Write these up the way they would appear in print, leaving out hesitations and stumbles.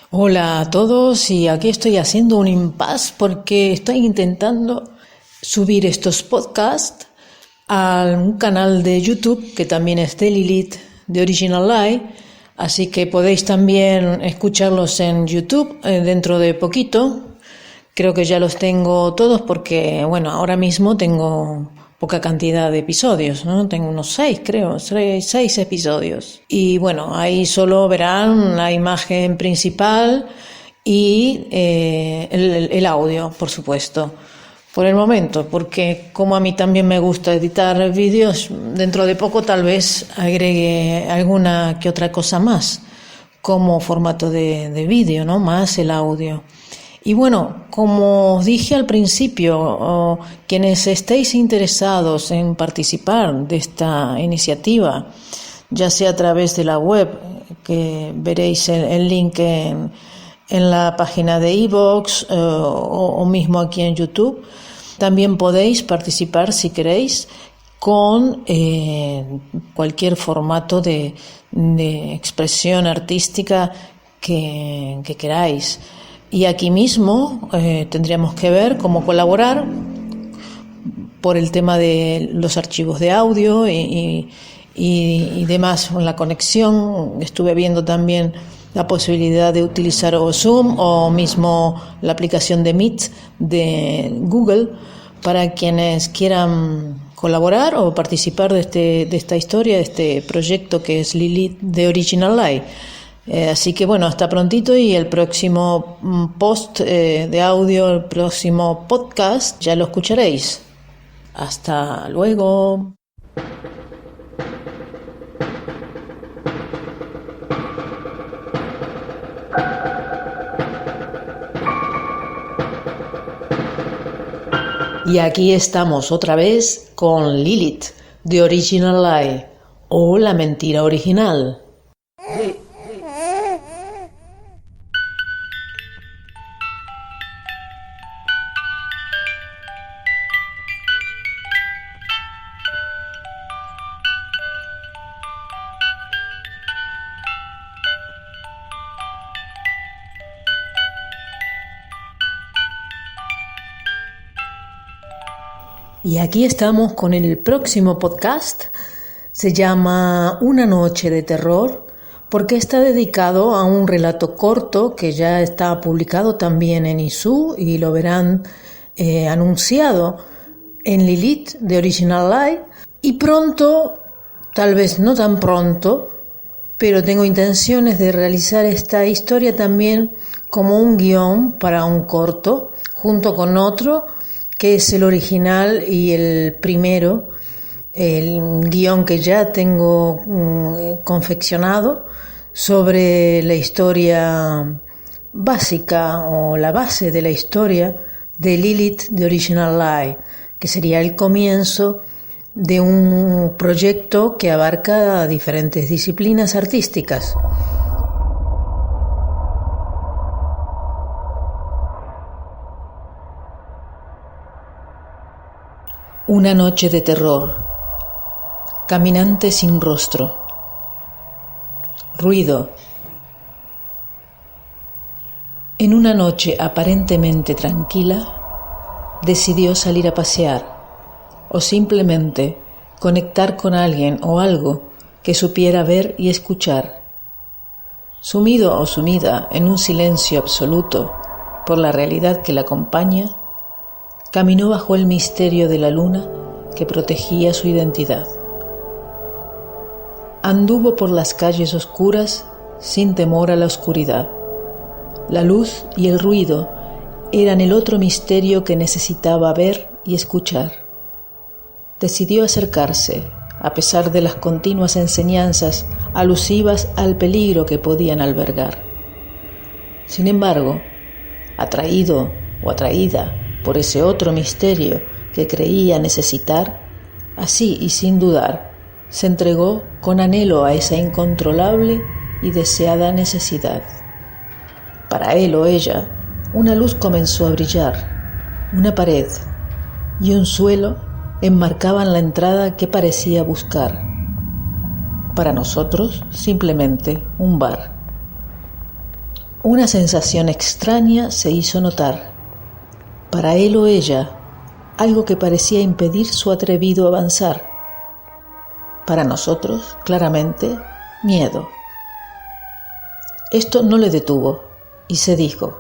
Hola a todos, y aquí estoy haciendo un impasse porque estoy intentando subir estos podcasts a un canal de YouTube que también es de Lilith de Original Live, así que podéis también escucharlos en YouTube dentro de poquito. Creo que ya los tengo todos porque, bueno, ahora mismo tengo poca cantidad de episodios, ¿no? Tengo unos 6, creo, 6 episodios. Y bueno, ahí solo verán la imagen principal y el audio, por supuesto. Por el momento, porque como a mí también me gusta editar vídeos, dentro de poco tal vez agregue alguna que otra cosa más, como formato de vídeo, ¿no? Más el audio. Y bueno, como os dije al principio, quienes estéis interesados en participar de esta iniciativa, ya sea a través de la web, que veréis el link en la página de iVoox o mismo aquí en YouTube, también podéis participar si queréis con cualquier formato de expresión artística que queráis. Y aquí mismo tendríamos que ver cómo colaborar por el tema de los archivos de audio y demás, la conexión. Estuve viendo también la posibilidad de utilizar o Zoom o mismo la aplicación de Meet de Google para quienes quieran colaborar o participar de esta historia, de este proyecto que es Lilith de Original Live. Así que bueno, hasta prontito, y el próximo post de audio, el próximo podcast, ya lo escucharéis. Hasta luego. Y aquí estamos otra vez con Lilith de Original Live, o la mentira original. Y aquí estamos con el próximo podcast. Se llama Una noche de terror, porque está dedicado a un relato corto que ya está publicado también en Isu y lo verán anunciado en Lilith de Original Live. Y pronto, tal vez no tan pronto, pero tengo intenciones de realizar esta historia también como un guión para un corto, junto con otro que es el original y el primero, el guión que ya tengo confeccionado sobre la historia básica o la base de la historia de Lilith de Original Live, que sería el comienzo de un proyecto que abarca diferentes disciplinas artísticas. Una noche de terror. Caminante sin rostro. Ruido. En una noche aparentemente tranquila, decidió salir a pasear o simplemente conectar con alguien o algo que supiera ver y escuchar. Sumido o sumida en un silencio absoluto por la realidad que la acompaña, caminó bajo el misterio de la luna que protegía su identidad. Anduvo por las calles oscuras sin temor a la oscuridad. La luz y el ruido eran el otro misterio que necesitaba ver y escuchar. Decidió acercarse, a pesar de las continuas enseñanzas alusivas al peligro que podían albergar. Sin embargo, atraído o atraída por ese otro misterio que creía necesitar, así y sin dudar, se entregó con anhelo a esa incontrolable y deseada necesidad. Para él o ella, una luz comenzó a brillar, una pared y un suelo enmarcaban la entrada que parecía buscar. Para nosotros, simplemente un bar. Una sensación extraña se hizo notar. Para él o ella, algo que parecía impedir su atrevido avanzar. Para nosotros, claramente, miedo. Esto no le detuvo y se dijo: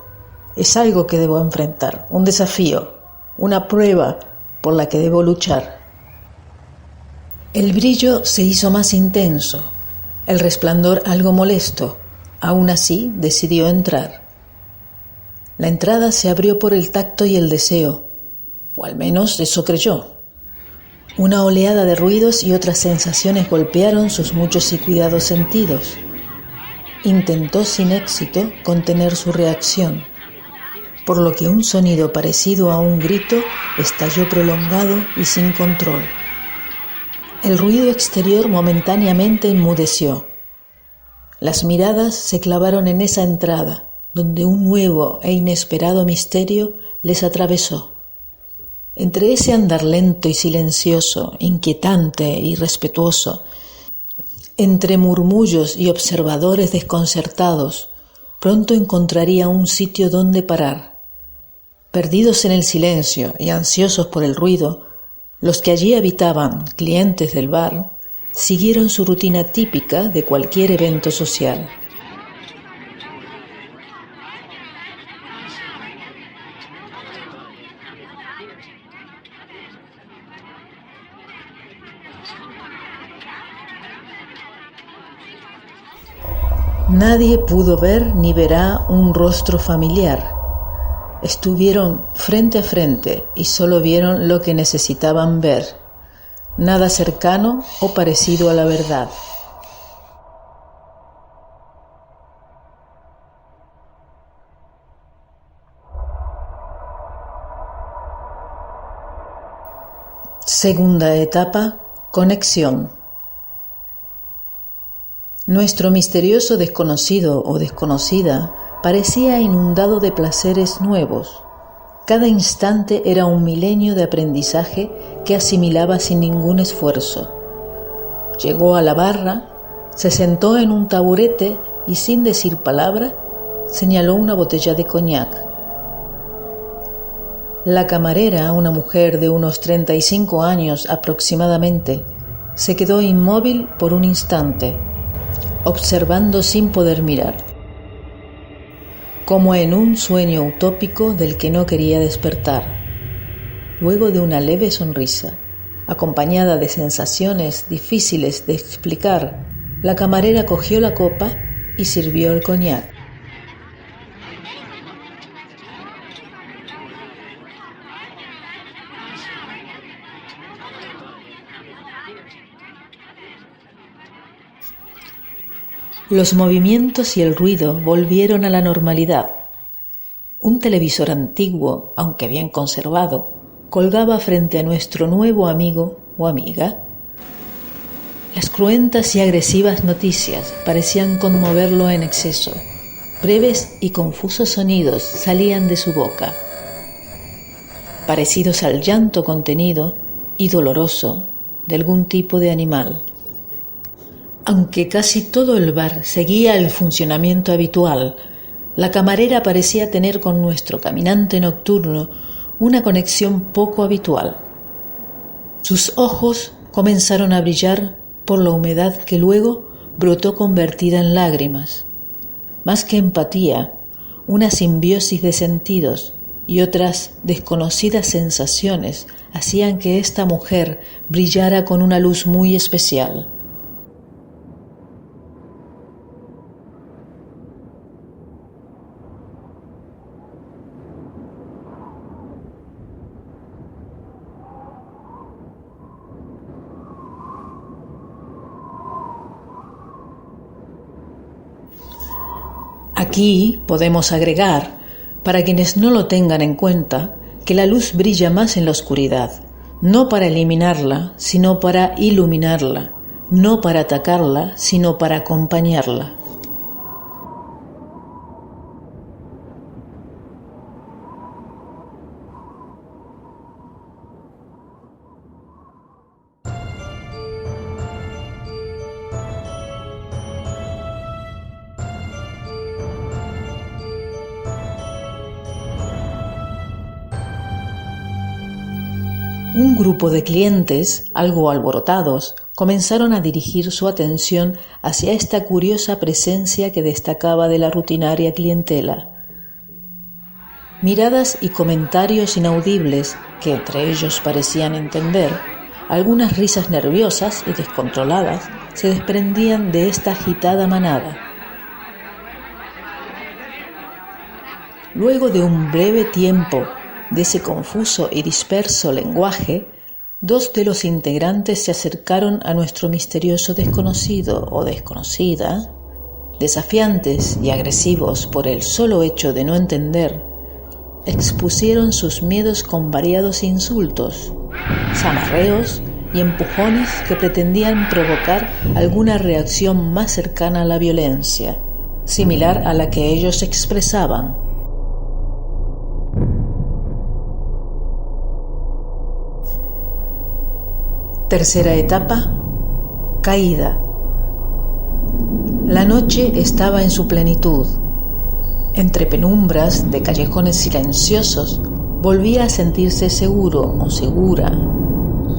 es algo que debo enfrentar, un desafío, una prueba por la que debo luchar. El brillo se hizo más intenso, el resplandor algo molesto. Aún así, decidió entrar. La entrada se abrió por el tacto y el deseo, o al menos eso creyó. Una oleada de ruidos y otras sensaciones golpearon sus muchos y cuidados sentidos. Intentó sin éxito contener su reacción, por lo que un sonido parecido a un grito estalló prolongado y sin control. El ruido exterior momentáneamente enmudeció. Las miradas se clavaron en esa entrada, donde un nuevo e inesperado misterio les atravesó. Entre ese andar lento y silencioso, inquietante y respetuoso, entre murmullos y observadores desconcertados, pronto encontraría un sitio donde parar. Perdidos en el silencio y ansiosos por el ruido, los que allí habitaban, clientes del bar, siguieron su rutina típica de cualquier evento social. Nadie pudo ver ni verá un rostro familiar. Estuvieron frente a frente y solo vieron lo que necesitaban ver, nada cercano o parecido a la verdad. Segunda etapa: conexión. Nuestro misterioso desconocido o desconocida parecía inundado de placeres nuevos. Cada instante era un milenio de aprendizaje que asimilaba sin ningún esfuerzo. Llegó a la barra, se sentó en un taburete y sin decir palabra, señaló una botella de coñac. La camarera, una mujer de unos 35 años aproximadamente, se quedó inmóvil por un instante, observando sin poder mirar, como en un sueño utópico del que no quería despertar. Luego de una leve sonrisa, acompañada de sensaciones difíciles de explicar, la camarera cogió la copa y sirvió el coñac. Los movimientos y el ruido volvieron a la normalidad. Un televisor antiguo, aunque bien conservado, colgaba frente a nuestro nuevo amigo o amiga. Las cruentas y agresivas noticias parecían conmoverlo en exceso. Breves y confusos sonidos salían de su boca, parecidos al llanto contenido y doloroso de algún tipo de animal. Aunque casi todo el bar seguía el funcionamiento habitual, la camarera parecía tener con nuestro caminante nocturno una conexión poco habitual. Sus ojos comenzaron a brillar por la humedad que luego brotó convertida en lágrimas. Más que empatía, una simbiosis de sentidos y otras desconocidas sensaciones hacían que esta mujer brillara con una luz muy especial. Aquí podemos agregar, para quienes no lo tengan en cuenta, que la luz brilla más en la oscuridad, no para eliminarla, sino para iluminarla, no para atacarla, sino para acompañarla. Un grupo de clientes, algo alborotados, comenzaron a dirigir su atención hacia esta curiosa presencia que destacaba de la rutinaria clientela. Miradas y comentarios inaudibles, que entre ellos parecían entender, algunas risas nerviosas y descontroladas se desprendían de esta agitada manada. Luego de un breve tiempo de ese confuso y disperso lenguaje, dos de los integrantes se acercaron a nuestro misterioso desconocido o desconocida, desafiantes y agresivos por el solo hecho de no entender, expusieron sus miedos con variados insultos, zamarreos y empujones que pretendían provocar alguna reacción más cercana a la violencia, similar a la que ellos expresaban. Tercera etapa, caída. La noche estaba en su plenitud. Entre penumbras de callejones silenciosos, volvía a sentirse seguro o segura,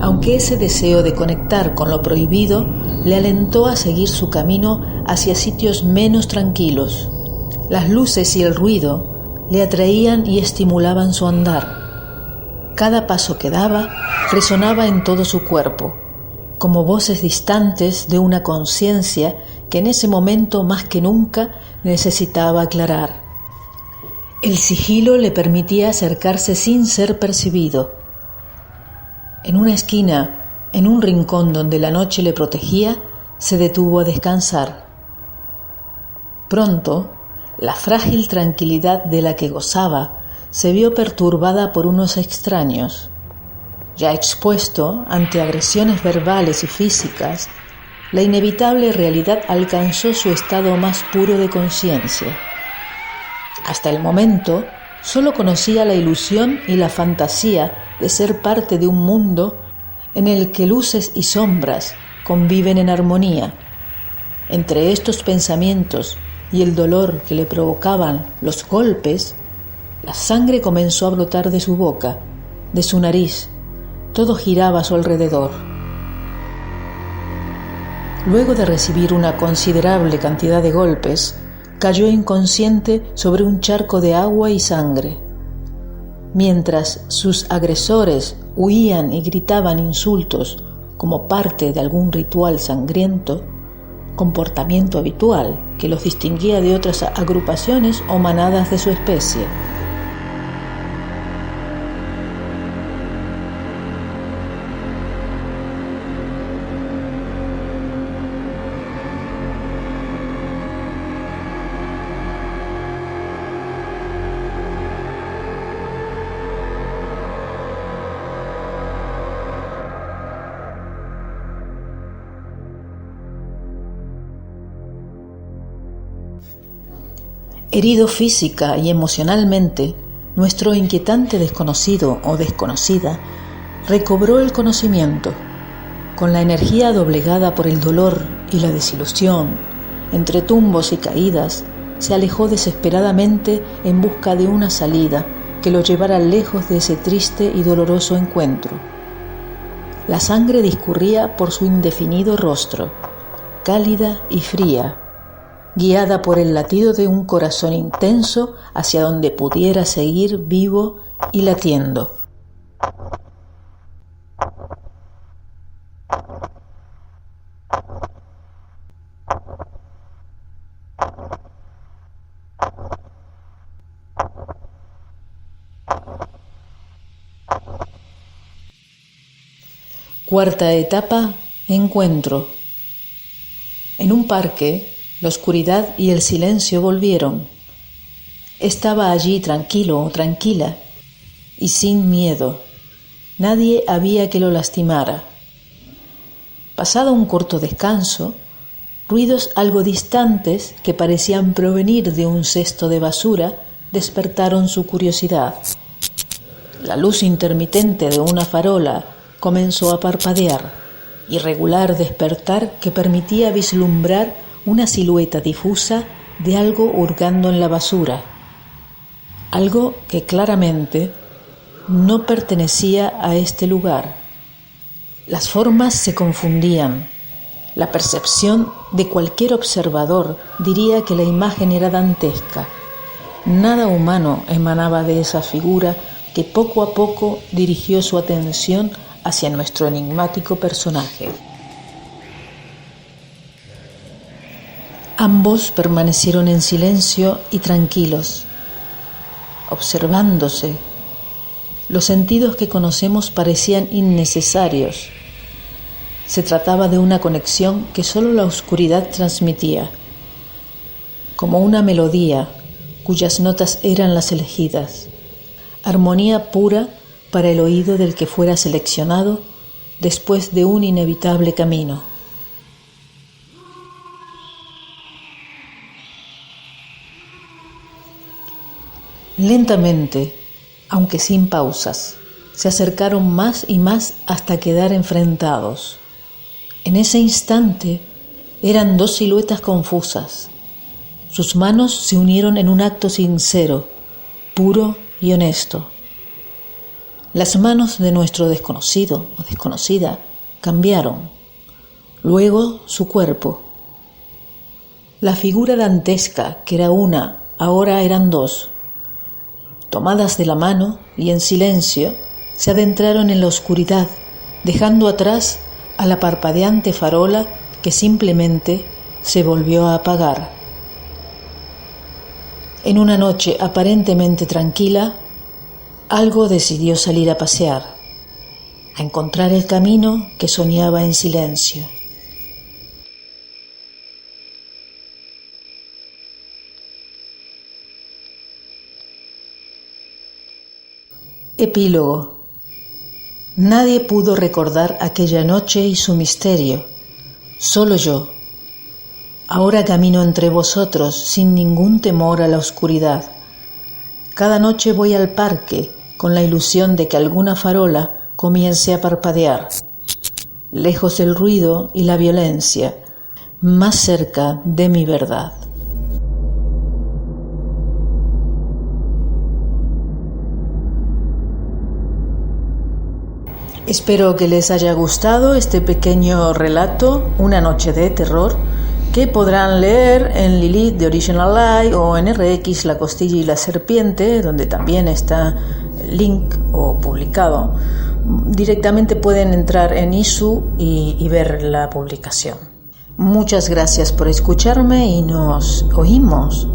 aunque ese deseo de conectar con lo prohibido le alentó a seguir su camino hacia sitios menos tranquilos. Las luces y el ruido le atraían y estimulaban su andar. Cada paso que daba resonaba en todo su cuerpo, como voces distantes de una conciencia que en ese momento más que nunca necesitaba aclarar. El sigilo le permitía acercarse sin ser percibido. En una esquina, en un rincón donde la noche le protegía, se detuvo a descansar. Pronto, la frágil tranquilidad de la que gozaba se vio perturbada por unos extraños. Ya expuesto ante agresiones verbales y físicas, la inevitable realidad alcanzó su estado más puro de conciencia. Hasta el momento, solo conocía la ilusión y la fantasía de ser parte de un mundo en el que luces y sombras conviven en armonía. Entre estos pensamientos y el dolor que le provocaban los golpes, la sangre comenzó a brotar de su boca, de su nariz. Todo giraba a su alrededor. Luego de recibir una considerable cantidad de golpes, cayó inconsciente sobre un charco de agua y sangre. Mientras sus agresores huían y gritaban insultos como parte de algún ritual sangriento, comportamiento habitual que los distinguía de otras agrupaciones o manadas de su especie. Herido física y emocionalmente, nuestro inquietante desconocido o desconocida recobró el conocimiento. Con la energía doblegada por el dolor y la desilusión, entre tumbos y caídas, se alejó desesperadamente en busca de una salida que lo llevara lejos de ese triste y doloroso encuentro. La sangre discurría por su indefinido rostro, cálida y fría, guiada por el latido de un corazón intenso hacia donde pudiera seguir vivo y latiendo. Cuarta etapa, encuentro. En un parque, la oscuridad y el silencio volvieron. Estaba allí tranquilo o tranquila y sin miedo. Nadie había que lo lastimara. Pasado un corto descanso, ruidos algo distantes que parecían provenir de un cesto de basura despertaron su curiosidad. La luz intermitente de una farola comenzó a parpadear, irregular despertar que permitía vislumbrar una silueta difusa de algo hurgando en la basura, algo que claramente no pertenecía a este lugar. Las formas se confundían. La percepción de cualquier observador diría que la imagen era dantesca. Nada humano emanaba de esa figura que poco a poco dirigió su atención hacia nuestro enigmático personaje. Ambos permanecieron en silencio y tranquilos, observándose. Los sentidos que conocemos parecían innecesarios. Se trataba de una conexión que solo la oscuridad transmitía, como una melodía cuyas notas eran las elegidas, armonía pura para el oído del que fuera seleccionado después de un inevitable camino. Lentamente, aunque sin pausas, se acercaron más y más hasta quedar enfrentados. En ese instante eran dos siluetas confusas. Sus manos se unieron en un acto sincero, puro y honesto. Las manos de nuestro desconocido o desconocida cambiaron, luego su cuerpo. La figura dantesca, que era una, ahora eran dos. Tomadas de la mano y en silencio, se adentraron en la oscuridad, dejando atrás a la parpadeante farola que simplemente se volvió a apagar. En una noche aparentemente tranquila, algo decidió salir a pasear, a encontrar el camino que soñaba en silencio. Epílogo. Nadie pudo recordar aquella noche y su misterio, solo yo. Ahora camino entre vosotros sin ningún temor a la oscuridad. Cada noche voy al parque con la ilusión de que alguna farola comience a parpadear, lejos del ruido y la violencia, más cerca de mi verdad. Espero que les haya gustado este pequeño relato, Una noche de terror, que podrán leer en Lilith de Original Lie o en RX La costilla y la serpiente, donde también está el link o publicado. Directamente pueden entrar en ISU y ver la publicación. Muchas gracias por escucharme y nos oímos